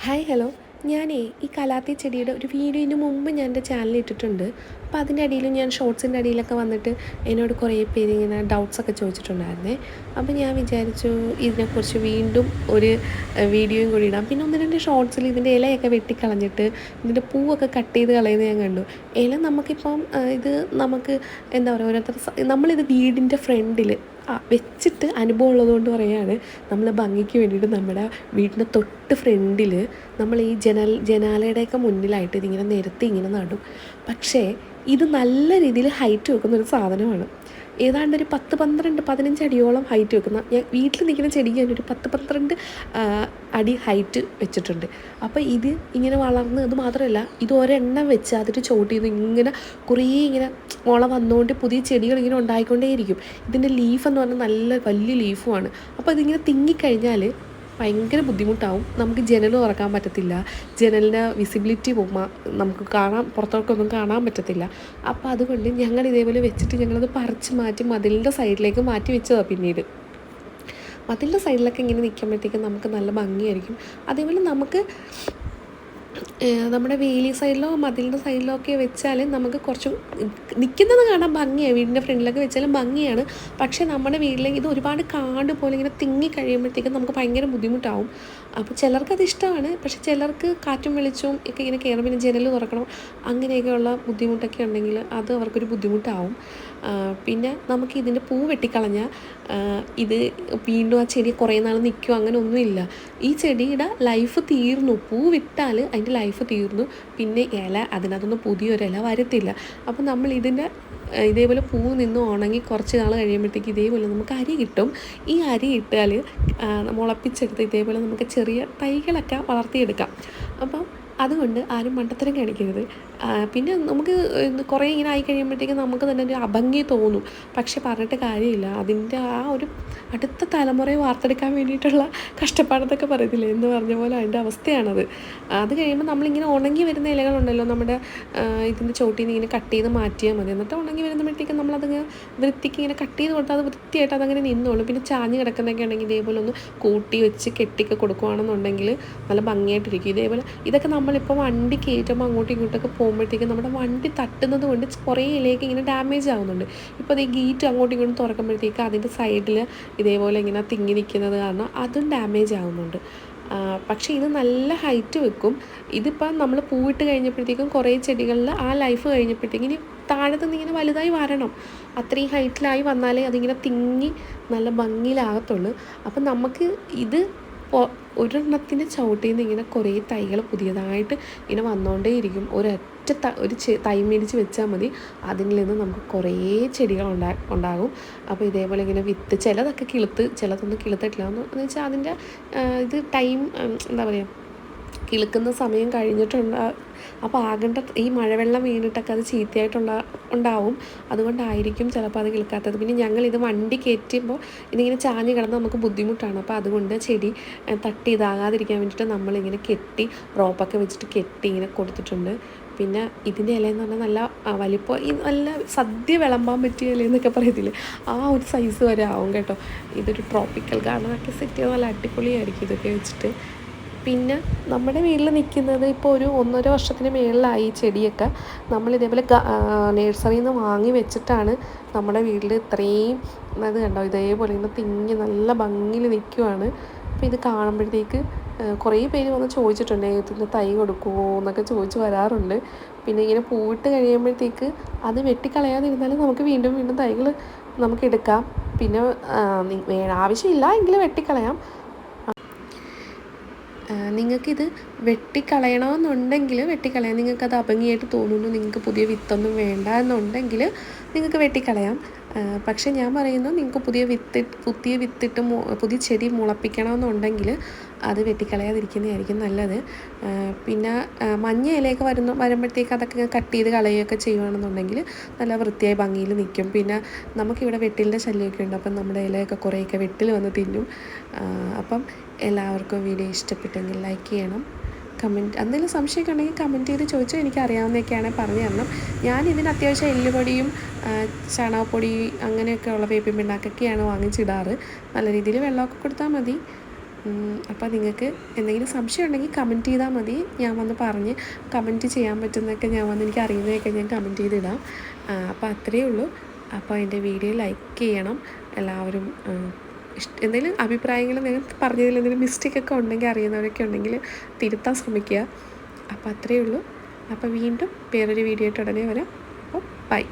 Hi hello. ഞാനേ ഈ കലാത്തി ചെടിയുടെ ഒരു വീഡിയോ ഇതിന് മുമ്പ് ഞാൻ എൻ്റെ ചാനലിൽ ഇട്ടിട്ടുണ്ട്. അപ്പോൾ അതിൻ്റെ അടിയിൽ ഞാൻ ഷോർട്സിൻ്റെ അടിയിലൊക്കെ വന്നിട്ട് എന്നോട് കുറേ പേര് ഇങ്ങനെ ഡൗട്ട്സൊക്കെ ചോദിച്ചിട്ടുണ്ടായിരുന്നേ. അപ്പോൾ ഞാൻ വിചാരിച്ചു ഇതിനെക്കുറിച്ച് വീണ്ടും ഒരു വീഡിയോയും കൂടി ഇടാം. പിന്നെ ഒന്ന് രണ്ട് ഷോർട്സിൽ ഇതിൻ്റെ ഇലയൊക്കെ വെട്ടിക്കളഞ്ഞിട്ട് ഇതിൻ്റെ പൂവൊക്കെ കട്ട് ചെയ്ത് കളയുന്നത് ഞാൻ കണ്ടു. ഇല നമുക്കിപ്പം ഇത് നമുക്ക് എന്താ പറയുക, ഓരോരുത്തർ നമ്മളിത് വീടിൻ്റെ ഫ്രണ്ടിൽ വെച്ചിട്ട് അനുഭവം ഉള്ളതുകൊണ്ട് പറയുകയാണ്. നമ്മൾ ഭംഗിക്ക് വേണ്ടിയിട്ട് നമ്മുടെ വീടിൻ്റെ തൊട്ട് ഫ്രണ്ടിൽ നമ്മൾ ഈ ജനാലയുടെയൊക്കെ മുന്നിലായിട്ട് ഇതിങ്ങനെ നിരത്തി ഇങ്ങനെ നടും. പക്ഷേ ഇത് നല്ല രീതിയിൽ ഹൈറ്റ് വെക്കുന്നൊരു സാധനമാണ്. ഏതാണ്ട് ഒരു 10-15 അടിയോളം ഹൈറ്റ് വെക്കുന്ന, ഞാൻ വീട്ടിൽ നിൽക്കുന്ന ചെടിക്ക് ഞാനൊരു 10-12 അടി ഹൈറ്റ് വെച്ചിട്ടുണ്ട്. അപ്പോൾ ഇത് ഇങ്ങനെ വളർന്ന്, അത് മാത്രമല്ല ഇത് ഒരെണ്ണം വെച്ച് അതിട്ട് ചോട്ടിന്ന് ഇങ്ങനെ കുറേ ഇങ്ങനെ മുള വന്നുകൊണ്ട് പുതിയ ചെടികൾ ഇങ്ങനെ ഉണ്ടായിക്കൊണ്ടേയിരിക്കും. ഇതിൻ്റെ ലീഫെന്ന് പറഞ്ഞാൽ നല്ല വലിയ ലീഫുമാണ്. അപ്പോൾ ഇതിങ്ങനെ തിങ്ങിക്കഴിഞ്ഞാൽ ഭയങ്കര ബുദ്ധിമുട്ടാവും. നമുക്ക് ജനൽ തുറക്കാൻ പറ്റത്തില്ല, ജനലിൻ്റെ വിസിബിലിറ്റി നമുക്ക് പുറത്തോട്ടൊന്നും കാണാൻ പറ്റത്തില്ല. അപ്പോൾ അതുകൊണ്ട് ഞങ്ങൾ ഇതേപോലെ വെച്ചിട്ട് ഞങ്ങളത് പറിച്ച് മാറ്റി മതിലിൻ്റെ സൈഡിലേക്ക് മാറ്റി വെച്ചതാണ്. പിന്നീട് മതിലിൻ്റെ സൈഡിലൊക്കെ ഇങ്ങനെ നിൽക്കുമ്പോഴത്തേക്കും നമുക്ക് നല്ല ഭംഗിയായിരിക്കും. അതേപോലെ നമുക്ക് നമ്മുടെ വേലി സൈഡിലോ മതിലിൻ്റെ സൈഡിലോ ഒക്കെ വെച്ചാൽ നമുക്ക് കുറച്ച് നിൽക്കുന്നത് കാണാൻ ഭംഗിയാണ്. വീടിൻ്റെ ഫ്രണ്ടിലൊക്കെ വെച്ചാലും ഭംഗിയാണ്. പക്ഷേ നമ്മുടെ വീട്ടിലേക്ക് ഇത് ഒരുപാട് കാട് പോലെ ഇങ്ങനെ തിങ്ങി കഴിയുമ്പോഴത്തേക്കും നമുക്ക് ഭയങ്കര ബുദ്ധിമുട്ടാവും. അപ്പോൾ ചിലർക്കത് ഇഷ്ടമാണ്, പക്ഷേ ചിലർക്ക് കാറ്റും വെളിച്ചവും ഒക്കെ ഇങ്ങനെ കയറും, പിന്നെ ജനൽ തുറക്കണം, അങ്ങനെയൊക്കെയുള്ള ബുദ്ധിമുട്ടൊക്കെ ഉണ്ടെങ്കിൽ അത് അവർക്കൊരു ബുദ്ധിമുട്ടാവും. പിന്നെ നമുക്ക് ഇതിൻ്റെ പൂ വെട്ടിക്കളഞ്ഞാൽ ഇത് വീണ്ടും ആ ചെടി കുറേ നാൾ നിൽക്കും, അങ്ങനെ ഒന്നുമില്ല. ഈ ചെടിയുടെ ലൈഫ് തീർന്നു. പൂ വിട്ടാൽ അതിൻ്റെ ലൈഫ് തീർന്നു. പിന്നെ ഇല അതിനകത്തൊന്നും പുതിയൊരു ഇല വരത്തില്ല. അപ്പോൾ നമ്മൾ ഇതേപോലെ പൂ നിന്ന് ഉണങ്ങി കുറച്ച് നാൾ കഴിയുമ്പോഴത്തേക്ക് ഇതേപോലെ നമുക്ക് അരി കിട്ടും. ഈ അരി ഇട്ടാൽ മുളപ്പിച്ചെടുത്ത് ഇതേപോലെ നമുക്ക് ചെറിയ തൈകളൊക്കെ വളർത്തിയെടുക്കാം. അപ്പം അതുകൊണ്ട് ആരും മണ്ടത്തരം കാണിക്കരുത്. പിന്നെ നമുക്ക് കുറേ ഇങ്ങനെ ആയി കഴിയുമ്പോഴത്തേക്കും നമുക്ക് തന്നെ ഒരു അഭംഗി തോന്നും. പക്ഷെ പറഞ്ഞിട്ട് കാര്യമില്ല, അതിൻ്റെ ആ ഒരു അടുത്ത തലമുറയെ വാർത്തെടുക്കാൻ വേണ്ടിയിട്ടുള്ള കഷ്ടപ്പാടത്തൊക്കെ പറയത്തില്ലേ എന്ന് പറഞ്ഞ പോലെ അതിൻ്റെ അവസ്ഥയാണത്. അത് കഴിയുമ്പോൾ നമ്മളിങ്ങനെ ഉണങ്ങി വരുന്ന ഇലകളുണ്ടല്ലോ, നമ്മുടെ ഇതിൻ്റെ ചോട്ടിൽ നിന്ന് ഇങ്ങനെ കട്ട് ചെയ്ത് മാറ്റിയാൽ മതി. എന്നിട്ട് ഉണങ്ങി വരുമ്പോഴത്തേക്കും നമ്മളതിങ്ങനെ വൃത്തിക്ക് ഇങ്ങനെ കട്ട് ചെയ്ത് കൊടുത്താൽ അത് വൃത്തിയായിട്ട് അതങ്ങനെ നിന്നോളൂ. പിന്നെ ചാഞ്ഞ് കിടക്കുന്നതൊക്കെ ഉണ്ടെങ്കിൽ ഇതേപോലെ ഒന്ന് കൂട്ടി വെച്ച് കെട്ടിയൊക്കെ കൊടുക്കുകയാണെന്നുണ്ടെങ്കിൽ നല്ല ഭംഗിയായിട്ടിരിക്കും. ഇതേപോലെ ഇതൊക്കെ നമ്മളിപ്പോൾ വണ്ടി കയറ്റുമ്പോൾ അങ്ങോട്ടും ഇങ്ങോട്ടൊക്കെ പോകുമ്പോഴത്തേക്കും നമ്മുടെ വണ്ടി തട്ടുന്നത് കൊണ്ട് കുറേ ഇലയൊക്കെ ഇങ്ങനെ ഡാമേജ് ആവുന്നുണ്ട്. ഇപ്പോൾ അത് ഈ ഗേറ്റ് അങ്ങോട്ടും ഇങ്ങോട്ടും തുറക്കുമ്പോഴത്തേക്ക് അതിൻ്റെ സൈഡിൽ ഇതേപോലെ ഇങ്ങനെ തിങ്ങി നിൽക്കുന്നത് കാരണം അതും ഡാമേജ് ആവുന്നുണ്ട്. പക്ഷേ ഇത് നല്ല ഹൈറ്റ് വെക്കും. ഇതിപ്പം നമ്മൾ പൂവിട്ട് കഴിഞ്ഞപ്പോഴത്തേക്കും കുറേ ചെടികളിൽ ആ ലൈഫ് കഴിഞ്ഞപ്പോഴത്തേക്കും ഇനി താഴത്തുനിന്ന് ഇങ്ങനെ വലുതായി വരണം. അത്രയും ഹൈറ്റിലായി വന്നാലേ അതിങ്ങനെ തിങ്ങി നല്ല ഭംഗിയിലാകത്തുള്ളൂ. അപ്പം നമുക്ക് ഇത് ഒരെണ്ണത്തിൻ്റെ ചവിട്ടിൽ നിന്ന് ഇങ്ങനെ കുറേ തൈകൾ പുതിയതായിട്ട് ഇങ്ങനെ വന്നുകൊണ്ടേയിരിക്കും. ഒരൊറ്റ തൈ മേടിച്ച് വെച്ചാൽ മതി, അതിൽ നിന്ന് നമുക്ക് കുറേ ചെടികൾ ഉണ്ടാകും. അപ്പോൾ ഇതേപോലെ ഇങ്ങനെ വിത്ത് ചിലതൊക്കെ ചിലതൊന്നും കിളുത്തിട്ടില്ല. എന്ന് വെച്ചാൽ അതിൻ്റെ ഇത് ടൈം എന്താ പറയുക, കിളുക്കുന്ന സമയം കഴിഞ്ഞിട്ടുണ്ട്. അപ്പോൾ ആകേണ്ട ഈ മഴവെള്ളം വീണിട്ടൊക്കെ അത് ഉണ്ടാവും. അതുകൊണ്ടായിരിക്കും ചിലപ്പോൾ അത് കിളുക്കാത്തത്. പിന്നെ ഞങ്ങളിത് വണ്ടി കയറ്റുമ്പോൾ ഇതിങ്ങനെ ചാഞ്ഞ് കിടന്ന് നമുക്ക് ബുദ്ധിമുട്ടാണ്. അപ്പോൾ അതുകൊണ്ട് ചെടി തട്ടി ഇതാകാതിരിക്കാൻ വേണ്ടിയിട്ട് നമ്മളിങ്ങനെ കെട്ടി റോപ്പൊക്കെ വെച്ചിട്ട് കെട്ടി ഇങ്ങനെ കൊടുത്തിട്ടുണ്ട്. പിന്നെ ഇതിൻ്റെ ഇലയെന്ന് പറഞ്ഞാൽ നല്ല വലിപ്പം, ഈ നല്ല സദ്യ വിളമ്പാൻ പറ്റിയ ഇലയെന്നൊക്കെ പറയത്തില്ലേ, ആ ഒരു സൈസ് വരെ ആവും കേട്ടോ. ഇതൊരു ട്രോപ്പിക്കൽ ഗാർഡനൊക്കെ സെറ്റ് ചെയ്ത് നല്ല അടിപൊളിയായിരിക്കും ഇതൊക്കെ വെച്ചിട്ട്. പിന്നെ നമ്മുടെ വീട്ടിൽ നിൽക്കുന്നത് ഇപ്പോൾ ഒരു 1.5 വർഷത്തിന് മേളിലായി ഈ ചെടിയൊക്കെ. നമ്മളിതേപോലെ നേഴ്സറിയിൽ നിന്ന് വാങ്ങി വെച്ചിട്ടാണ് നമ്മുടെ വീട്ടിൽ ഇത്രയും അത് കണ്ടോ, ഇതേപോലെ ഇങ്ങനെ തിങ്ങി നല്ല ഭംഗിയിൽ നിൽക്കുവാണ്. അപ്പോൾ ഇത് കാണുമ്പോഴത്തേക്ക് കുറേ പേര് വന്ന് ചോദിച്ചിട്ടുണ്ട് ഇതിൻ്റെ തൈ കൊടുക്കുമോ എന്നൊക്കെ ചോദിച്ച് വരാറുണ്ട്. പിന്നെ ഇങ്ങനെ പൂവിട്ട് കഴിയുമ്പോഴത്തേക്ക് അത് വെട്ടിക്കളയാതിരുന്നാലും നമുക്ക് വീണ്ടും വീണ്ടും തൈകൾ നമുക്ക് എടുക്കാം. പിന്നെ ആവശ്യമില്ല എങ്കിൽ വെട്ടിക്കളയാം. നിങ്ങൾക്കിത് വെട്ടിക്കളയണമെന്നുണ്ടെങ്കിൽ വെട്ടിക്കളയാം. നിങ്ങൾക്കത് അഭംഗിയായിട്ട് തോന്നുന്നു, നിങ്ങൾക്ക് പുതിയ വിത്തൊന്നും വേണ്ട എന്നുണ്ടെങ്കിൽ നിങ്ങൾക്ക് വെട്ടിക്കളയാം. പക്ഷേ ഞാൻ പറയുന്നു, നിങ്ങൾക്ക് പുതിയ വിത്തിട്ട് പുതിയ ചെടി മുളപ്പിക്കണമെന്നുണ്ടെങ്കിൽ അത് വെട്ടിക്കളയാതിരിക്കുന്നതായിരിക്കും നല്ലത്. പിന്നെ മഞ്ഞ ഇലയൊക്കെ വരുമ്പോഴത്തേക്ക് അതൊക്കെ കട്ട് ചെയ്ത് കളയുകയൊക്കെ ചെയ്യുകയാണെന്നുണ്ടെങ്കിൽ നല്ല വൃത്തിയായി ഭംഗിയിൽ നിൽക്കും. പിന്നെ നമുക്കിവിടെ വെട്ടിലിൻ്റെ ശല്യമൊക്കെ ഉണ്ട്. അപ്പം നമ്മുടെ ഇലയൊക്കെ കുറേയൊക്കെ വെട്ടിൽ വന്ന് തിന്നും. അപ്പം എല്ലാവർക്കും വീഡിയോ ഇഷ്ടപ്പെട്ടെങ്കിൽ ലൈക്ക് ചെയ്യണം, എന്തെങ്കിലും സംശയമൊക്കെ ഉണ്ടെങ്കിൽ കമൻറ്റ് ചെയ്ത് ചോദിച്ചാൽ എനിക്ക് അറിയാവുന്നതൊക്കെയാണ് പറഞ്ഞു തരണം. ഞാനിതിന് അത്യാവശ്യം എല്ലുപൊടിയും ചാണകപ്പൊടി അങ്ങനെയൊക്കെയുള്ള വേപ്പിൻ പിണ്ണാക്കൊക്കെയാണ് വാങ്ങിച്ചിടാറ്. നല്ല രീതിയിൽ വെള്ളമൊക്കെ കൊടുത്താൽ മതി. അപ്പോൾ നിങ്ങൾക്ക് എന്തെങ്കിലും സംശയം ഉണ്ടെങ്കിൽ കമൻറ്റ് ചെയ്താൽ മതി. ഞാൻ വന്ന് പറഞ്ഞ് കമൻറ്റ് ചെയ്യാൻ പറ്റുന്നതൊക്കെ ഞാൻ വന്ന് എനിക്ക് അറിയുന്നതൊക്കെ ഞാൻ കമൻറ്റ് ചെയ്തിടാം. അപ്പോൾ അത്രയേ ഉള്ളൂ. അപ്പോൾ എൻ്റെ വീഡിയോ ലൈക്ക് ചെയ്യണം എല്ലാവരും. എന്തെങ്കിലും അഭിപ്രായങ്ങൾ നിങ്ങൾ പറഞ്ഞതിൽ എന്തെങ്കിലും മിസ്റ്റേക്കൊക്കെ ഉണ്ടെങ്കിൽ അറിയുന്നവരൊക്കെ ഉണ്ടെങ്കിൽ തിരുത്താൻ ശ്രമിക്കുക. അപ്പോൾ അത്രയേ ഉള്ളൂ. അപ്പോൾ വീണ്ടും വേറൊരു വീഡിയോ ആയിട്ട് ഉടനെ വരാം. അപ്പോൾ ബൈ.